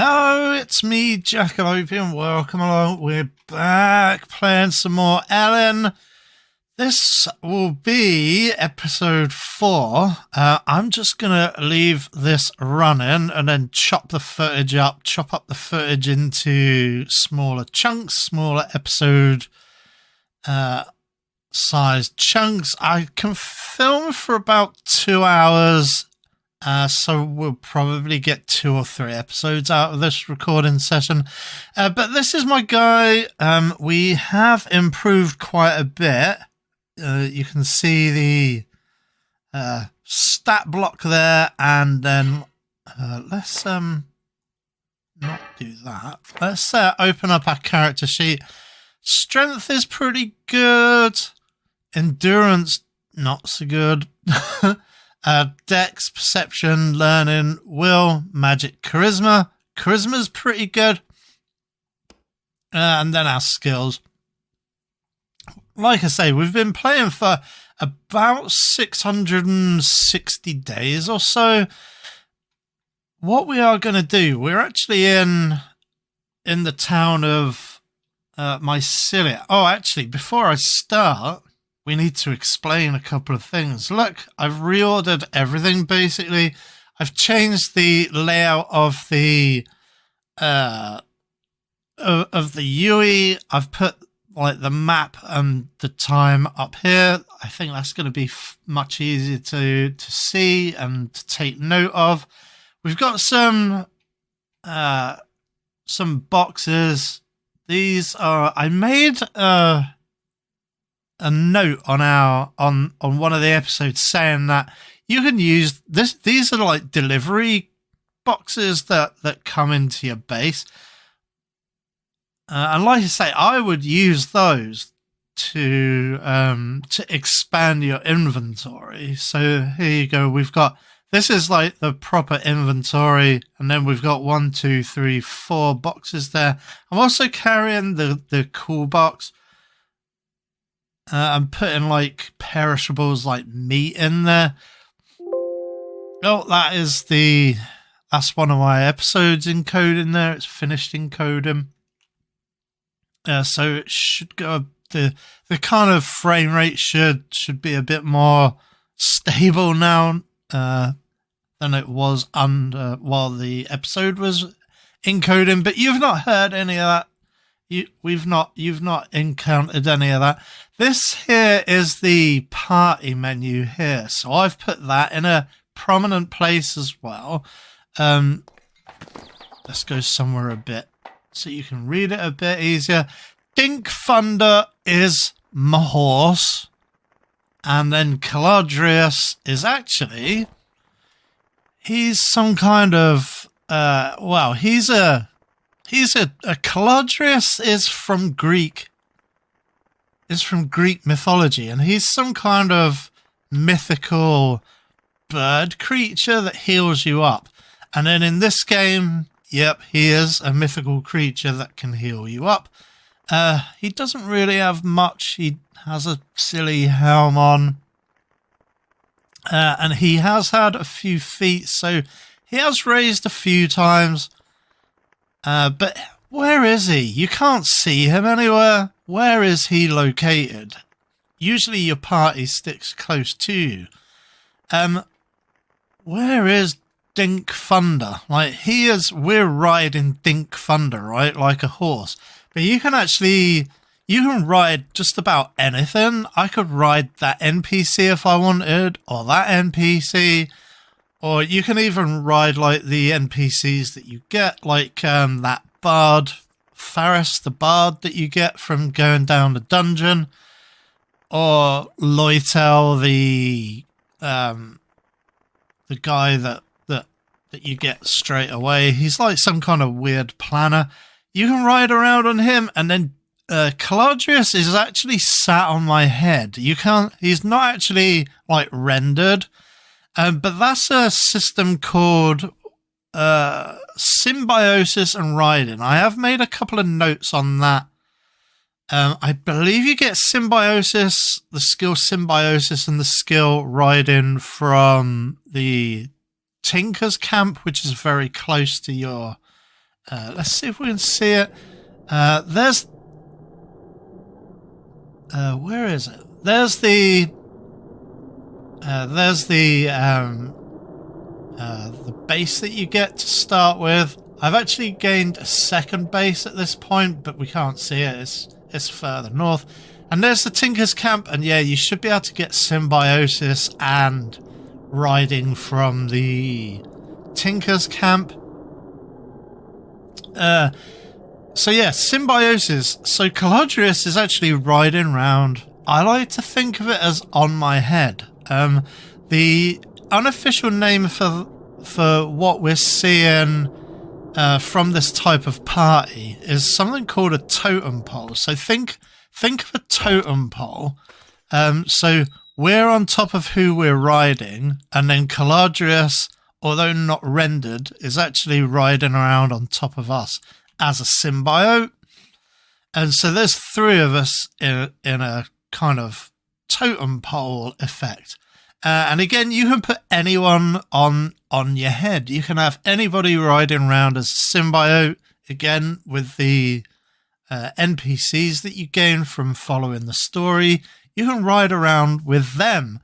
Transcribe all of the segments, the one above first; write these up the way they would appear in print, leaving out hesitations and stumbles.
Hello, it's me, Jack-a-Lopium. Welcome along. We're back playing some more ELIN. This will be episode 4. I'm just going to leave this running and then chop the footage up, chop up the footage into smaller chunks, smaller episode sized chunks. I can film for about 2 hours. So we'll probably get 2 or 3 episodes out of this recording session. But this is my guy. We have improved quite a bit. You can see the stat block there, and then let's not do that. Let's open up our character sheet. Strength is pretty good. Endurance, not so good. Dex, perception, learning, will, magic, charisma. Charisma's pretty good. And then our skills. Like I say, we've been playing for about 660 days or so. What we are going to do, we're actually in the town of Maj'Eyal. Oh, actually, before I start, we need to explain a couple of things. Look, I've reordered everything, basically. I've changed the layout of the UI. I've put like the map and the time up here. I think that's going to be much easier to see and to take note of. We've got some boxes. These are, I made a note on one of the episodes saying that you can use this. These are like delivery boxes that come into your base. And like I say, I would use those to expand your inventory. So here you go. We've got, this is like the proper inventory, and then we've got 1, 2, 3, 4 boxes there. I'm also carrying the cool box. I'm putting like perishables like meat in there. Oh, that's one of my episodes encoding there. It's finished encoding. So it should go, the kind of frame rate should be a bit more stable now than it was while the episode was encoding. But you've not heard any of that. You've not encountered any of that. This here is the party menu here, so I've put that in a prominent place as well. Let's go somewhere a bit so you can read it a bit easier. Dink Thunder is my horse, and then Caladrius is actually, he's some kind of Caladrius is from Greek mythology, and he's some kind of mythical bird creature that heals you up. And then in this game, yep, he is a mythical creature that can heal you up. He doesn't really have much. He has a silly helm on. And he has had a few feats, so he has raised a few times. But where is he? You can't see him anywhere. Where is he located? Usually your party sticks close to you. Where is Dink Thunder? Like, we're riding Dink Thunder, right? Like a horse. But you can ride just about anything. I could ride that NPC if I wanted, or that NPC. Or you can even ride like the NPCs that you get, like that bard, Faris, the bard that you get from going down the dungeon, or Loitel, the guy that you get straight away. He's like some kind of weird planner. You can ride around on him, and then Caladrius is actually sat on my head. He's not actually like rendered. But that's a system called Symbiosis and Riding. I have made a couple of notes on that. I believe you get Symbiosis, the skill Symbiosis, and the skill Riding from the Tinker's camp, which is very close to your Let's see if we can see it. There's... where is it? There's the base that you get to start with. I've actually gained a second base at this point, but we can't see it. It's further north. And there's the Tinker's Camp, and yeah, you should be able to get Symbiosis and riding from the Tinker's Camp. So yeah, Symbiosis. So Calodrius is actually riding round. I like to think of it as on my head. The unofficial name for what we're seeing from this type of party is something called a totem pole. So think of a totem pole. So we're on top of who we're riding, and then Calodrius, although not rendered, is actually riding around on top of us as a symbiote. And so there's three of us in a kind of totem pole effect. And again, you can put anyone on your head. You can have anybody riding around as a symbiote, again, with the NPCs that you gain from following the story. You can ride around with them.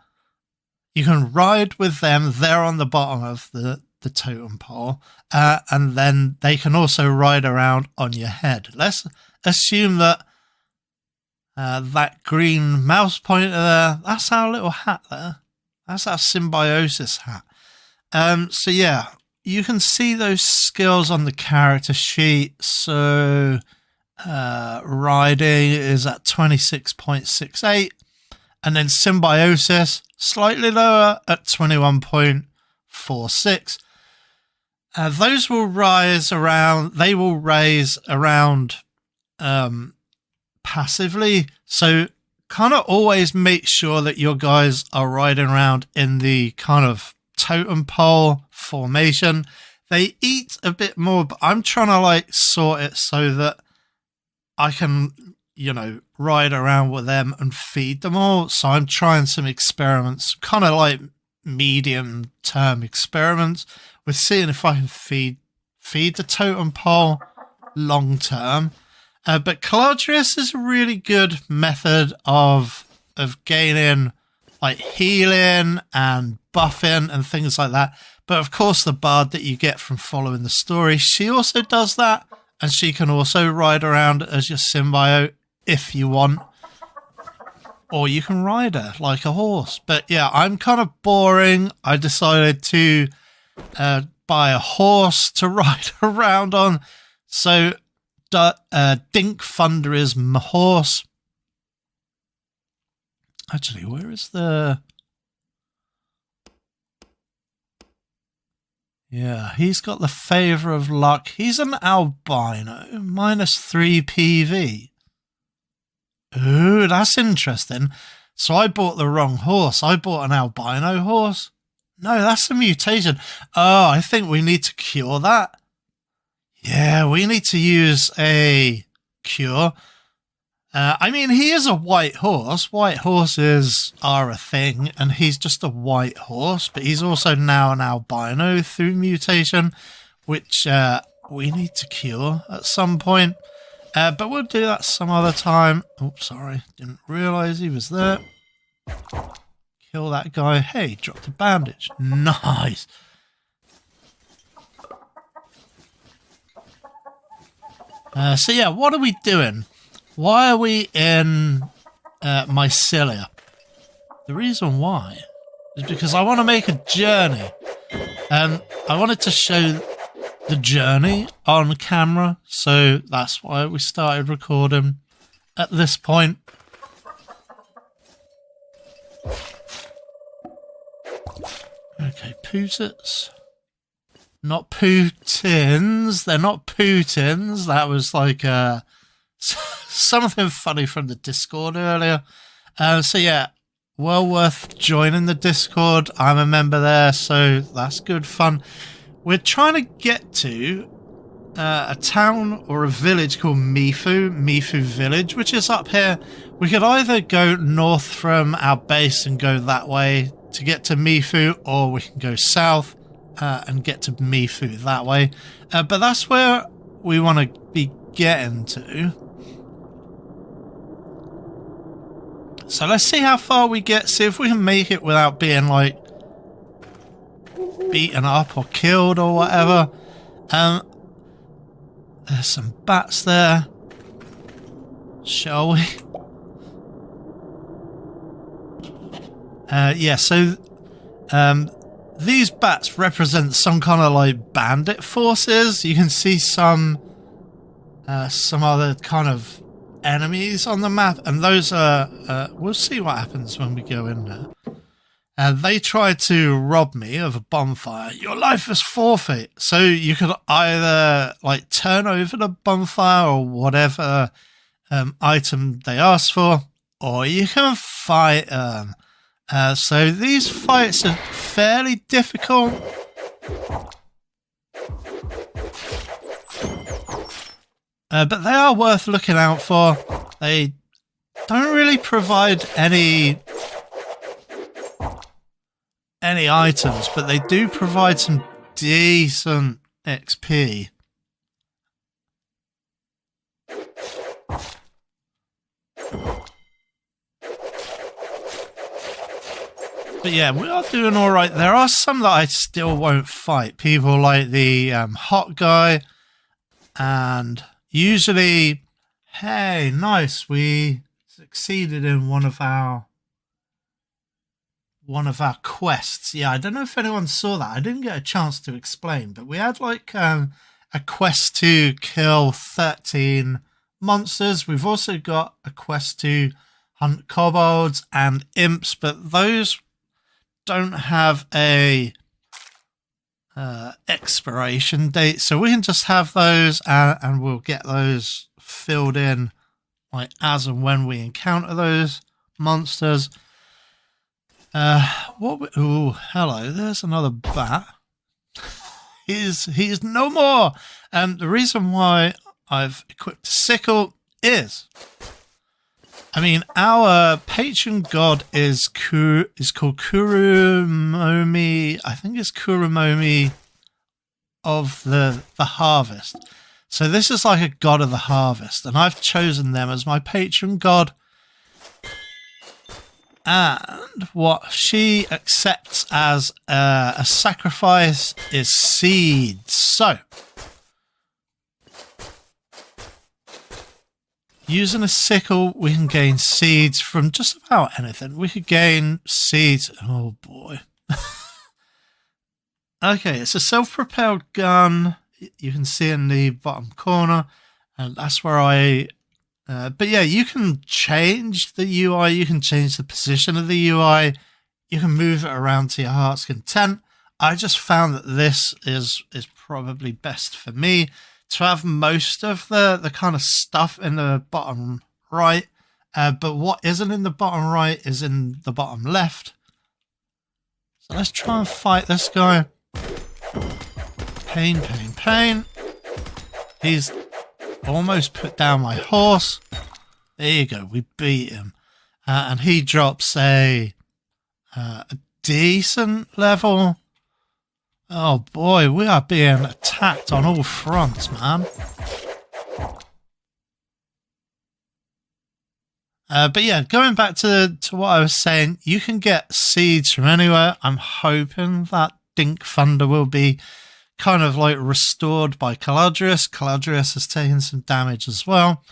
You can ride with them. They're on the bottom of the totem pole. And then they can also ride around on your head. Let's assume that that green mouse pointer there, that's our little hat there. That's our Symbiosis hat. So yeah, you can see those skills on the character sheet. So riding is at 26.68, and then Symbiosis slightly lower at 21.46. Those will rise around. They will raise around passively. So kind of always make sure that your guys are riding around in the kind of totem pole formation. They eat a bit more, but I'm trying to like sort it so that I can, ride around with them and feed them all. So I'm trying some experiments, kind of like medium term experiments with seeing if I can feed the totem pole long term. But Calodrius is a really good method of gaining like healing and buffing and things like that. But of course, the bard that you get from following the story, she also does that, and she can also ride around as your symbiote if you want, or you can ride her like a horse. But yeah, I'm kind of boring. I decided to buy a horse to ride around on. So Dink Thunder is my horse. Actually, where is the... Yeah, he's got the Favour of Luck. He's an albino, -3 PV. Ooh, that's interesting. So I bought the wrong horse. I bought an albino horse. No, that's a mutation. Oh, I think we need to cure that. Yeah, we need to use a cure. I mean, he is a white horse. White horses are a thing, and he's just a white horse, but he's also now an albino through mutation, which we need to cure at some point. But we'll do that some other time. Oh, sorry. Didn't realise he was there. Kill that guy. Hey, dropped a bandage. Nice. So yeah, what are we doing? Why are we in Mycelia? The reason why is because I want to make a journey. I wanted to show the journey on camera, so that's why we started recording at this point. Okay, Pootits. Not Putins. They're not Putins. That was like something funny from the Discord earlier. So yeah, well worth joining the Discord. I'm a member there, so that's good fun. We're trying to get to a town or a village called Mifu Village, which is up here. We could either go north from our base and go that way to get to Mifu, or we can go south and get to Mifu that way. But that's where we want to be getting to. So let's see how far we get, see if we can make it without being like beaten up or killed or whatever. There's some bats there. Shall we? Yeah, so these bats represent some kind of like bandit forces. You can see some other kind of enemies on the map, and those are we'll see what happens when we go in there. They tried to rob me of a bonfire. Your life is forfeit. So you could either like turn over the bonfire or whatever item they asked for, or you can fight them. So these fights are fairly difficult. But they are worth looking out for. They don't really provide any items, but they do provide some decent XP. But yeah, we are doing all right. There are some that I still won't fight. People like the hot guy, and usually, hey, nice, we succeeded in one of our quests. Yeah, I don't know if anyone saw that. I didn't get a chance to explain, but we had like a quest to kill 13 monsters. We've also got a quest to hunt kobolds and imps, but those don't have a expiration date, so we can just have those and we'll get those filled in like as and when we encounter those monsters. Ooh, hello, there's another bat. He's no more. The reason why I've equipped a sickle is, I mean, our patron god is called Kurumomi. I think it's Kurumomi of the harvest. So this is like a god of the harvest, and I've chosen them as my patron god. And what she accepts as a sacrifice is seeds. So, using a sickle, we can gain seeds from just about anything. We could gain seeds. Oh boy. Okay, it's a self-propelled gun. You can see in the bottom corner, and that's where but yeah, you can change the UI. You can change the position of the UI. You can move it around to your heart's content. I just found that this is probably best for me, to have most of the kind of stuff in the bottom right, but what isn't in the bottom right is in the bottom left. So let's try and fight this guy. Pain, pain, pain. He's almost put down my horse. There you go, we beat him. And he drops a decent level. Oh boy, we are being attacked on all fronts, man. But yeah, going back to what I was saying, you can get seeds from anywhere. I'm hoping that Dink Thunder will be kind of like restored by Caladrius. Caladrius has taken some damage as well.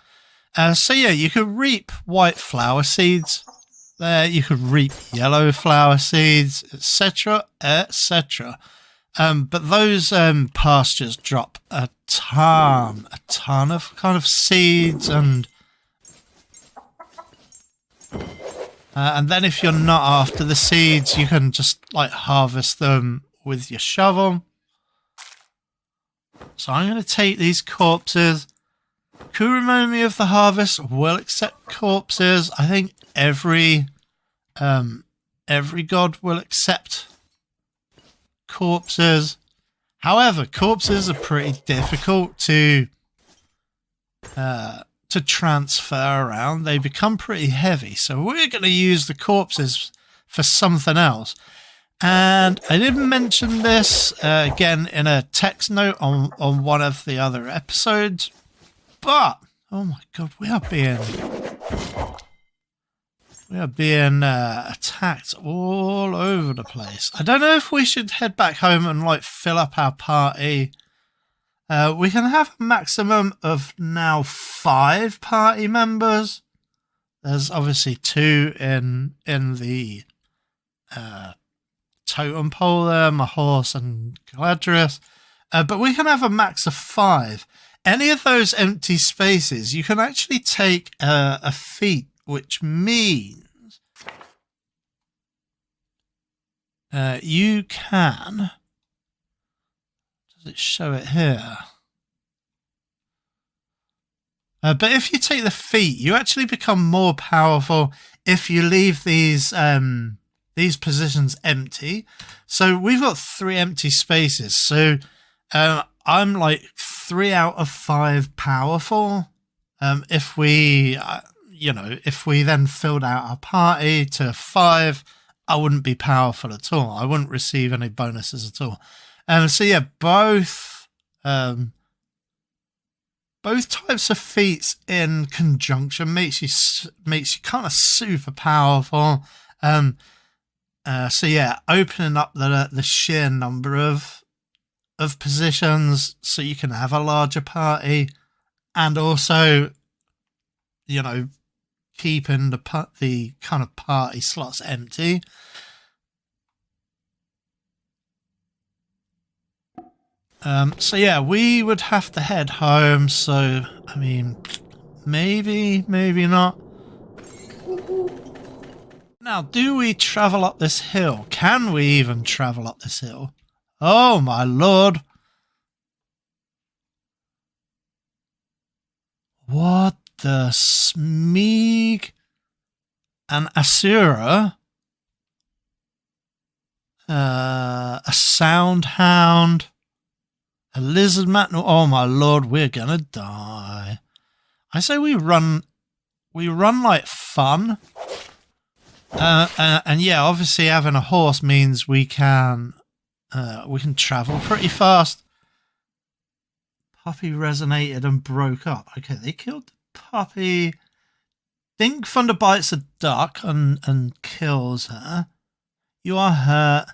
So yeah, you could reap white flower seeds. There, you could reap yellow flower seeds, etc., etc. But those pastures drop a ton of kind of seeds, and then if you're not after the seeds, you can just like harvest them with your shovel. So I'm going to take these corpses. Kurumomi of the harvest will accept corpses. I think every god will accept corpses. However, corpses are pretty difficult to transfer around. They become pretty heavy, so we're going to use the corpses for something else. And I did mention this again in a text note on one of the other episodes, but oh my god, we are being attacked all over the place. I don't know if we should head back home and like fill up our party. We can have a maximum of now 5 party members. There's obviously 2 in the totem pole there, my horse and Galadrius. But we can have a max of 5. Any of those empty spaces, you can actually take a feat, which means you can... Does it show it here? But if you take the feat, you actually become more powerful if you leave these positions empty. So we've got 3 empty spaces. So I'm like 3 out of 5 powerful. If we, if we then filled out our party to 5, I wouldn't be powerful at all. I wouldn't receive any bonuses at all. So yeah, both types of feats in conjunction makes you kind of super powerful. So yeah, opening up the sheer number of positions so you can have a larger party, and also, keeping the kind of party slots empty. So yeah, we would have to head home. So I mean, maybe not. Now, do we travel up this hill? Can we even travel up this hill? Oh my lord. What the Smeeg? An Asura? A Sound Hound? A Lizard Man? Oh my lord, we're gonna die. I say we run like fun. And yeah, obviously having a horse means we can travel pretty fast. Puppy resonated and broke up. Okay, they killed the puppy. Dink Thunder bites a duck and kills her. You are hurt.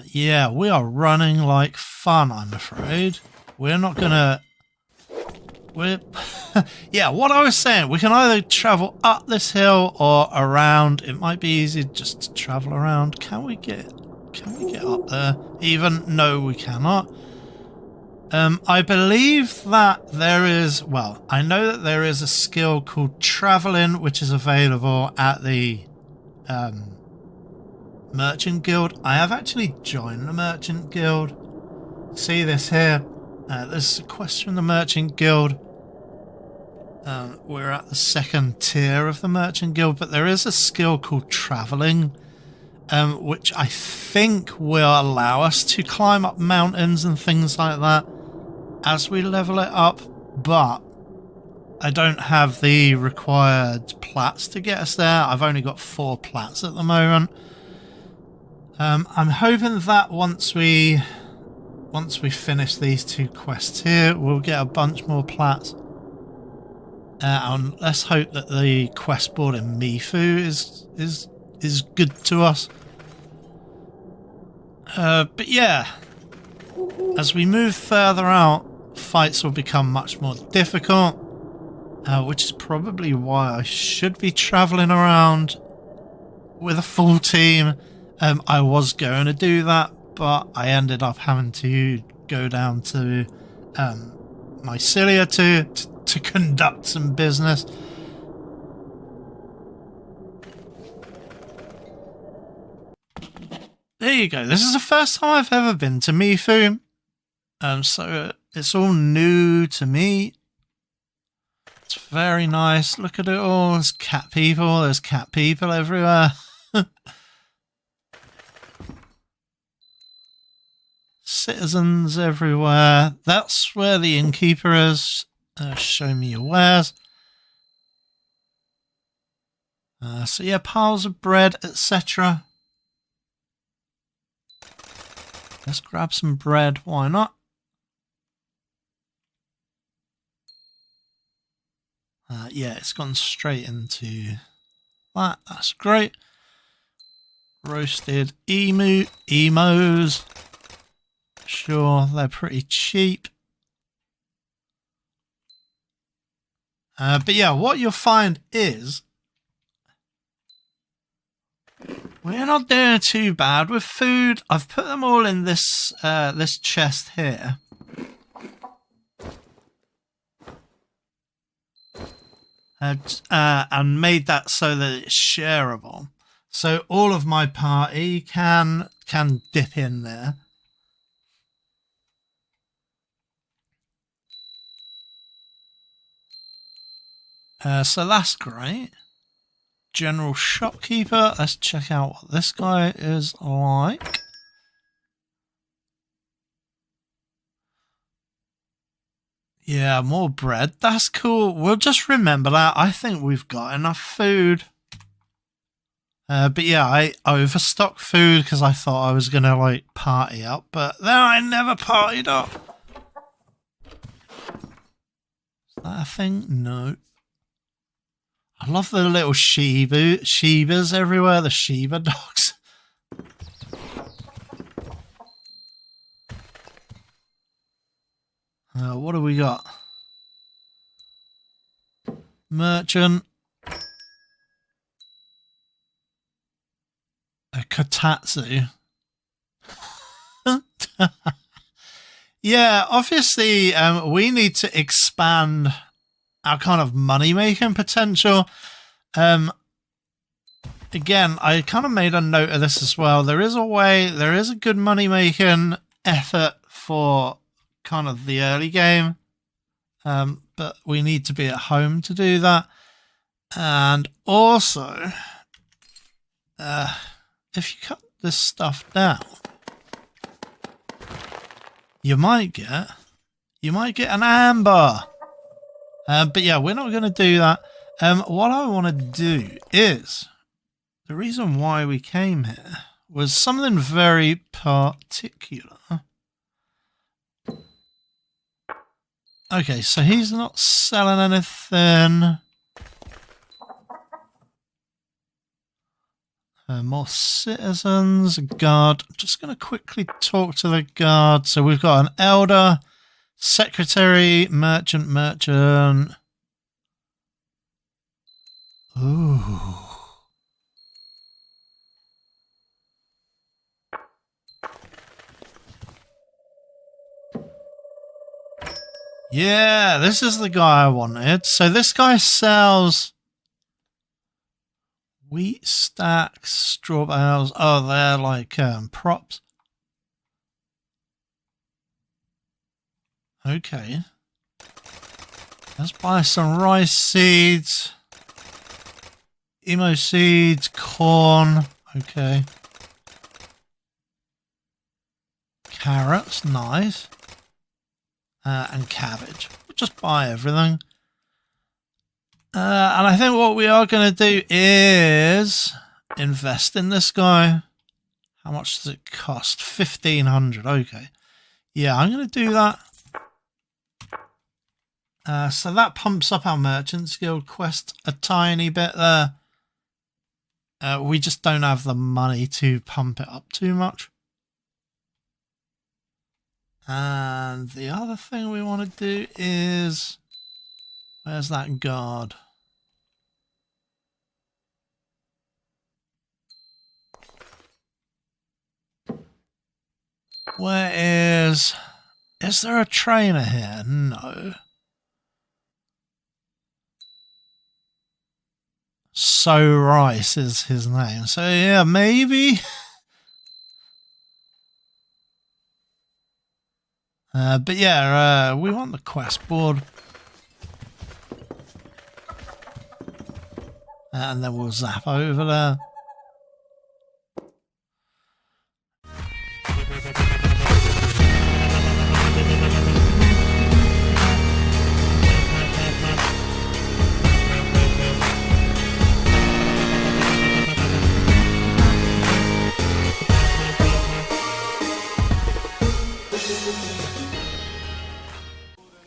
Yeah, we are running like fun, I'm afraid. We're not gonna... yeah, what I was saying, we can either travel up this hill or around. It might be easy just to travel around. Can we get up there? Even? No, we cannot. I believe that there is... Well, I know that there is a skill called Traveling, which is available at the... Merchant Guild. I have actually joined the Merchant Guild. See this here? There's a quest from the Merchant Guild. We're at the 2nd tier of the Merchant Guild, but there is a skill called Traveling, which I think will allow us to climb up mountains and things like that as we level it up, but I don't have the required plats to get us there. I've only got 4 plats at the moment. I'm hoping that once we finish these 2 quests here, we'll get a bunch more plats. And let's hope that the quest board in Mifu is good to us. But yeah, as we move further out, fights will become much more difficult, which is probably why I should be travelling around with a full team. I was going to do that, but I ended up having to go down to Mycelia to conduct some business. There you go. This is the first time I've ever been to Mifu, so it's all new to me. It's very nice. Look at it all. There's cat people. There's cat people everywhere. Citizens everywhere. That's where the innkeeper is. Show me your wares. So yeah, piles of bread, etc. Let's grab some bread. Why not? Yeah, it's gone straight into that. That's great. Roasted emos. Sure, they're pretty cheap. But yeah, what you'll find is we're not doing too bad with food. I've put them all in this this chest here. And made that so that it's shareable. So all of my party can dip in there. So that's great. General shopkeeper. Let's check out what this guy is like. Yeah, more bread. That's cool. We'll just remember that. I think we've got enough food. But yeah, I overstocked food because I thought I was going to like party up. But then I never partied up. Is that a thing? No. I love the little Shibas everywhere. The Shiba dogs. What do we got? Merchant. A kotatsu. Yeah, obviously we need to expand our kind of money-making potential. Again, I kind of made a note of this as well. There is a good money-making effort for kind of the early game, but we need to be at home to do that. And also, if you cut this stuff down, you might get an amber. But yeah, we're not going to do that. What I want to do is, the reason why we came here was something very particular. Okay, so he's not selling anything. More citizens, a guard. I'm just going to quickly talk to the guard. So we've got an elder, secretary, merchant. Ooh. Yeah, this is the guy I wanted. So this guy sells wheat stacks, straw bales. Oh, they're like props. Okay. Let's buy some rice seeds. Emo seeds, corn. Okay. Carrots, nice. And cabbage. We'll just buy everything. And I think what we are going to do is invest in this guy. How much does it cost? 1,500. Okay. Yeah, I'm going to do that. So that pumps up our Merchants Guild quest a tiny bit there. We just don't have the money to pump it up too much. And the other thing we want to do is... Where's that guard? Where is... Is there a trainer here? No. So Rice is his name. So yeah, maybe... but yeah, we want the quest board. And then we'll zap over there.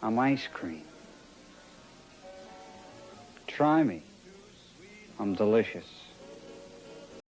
I'm ice cream. Try me. I'm delicious.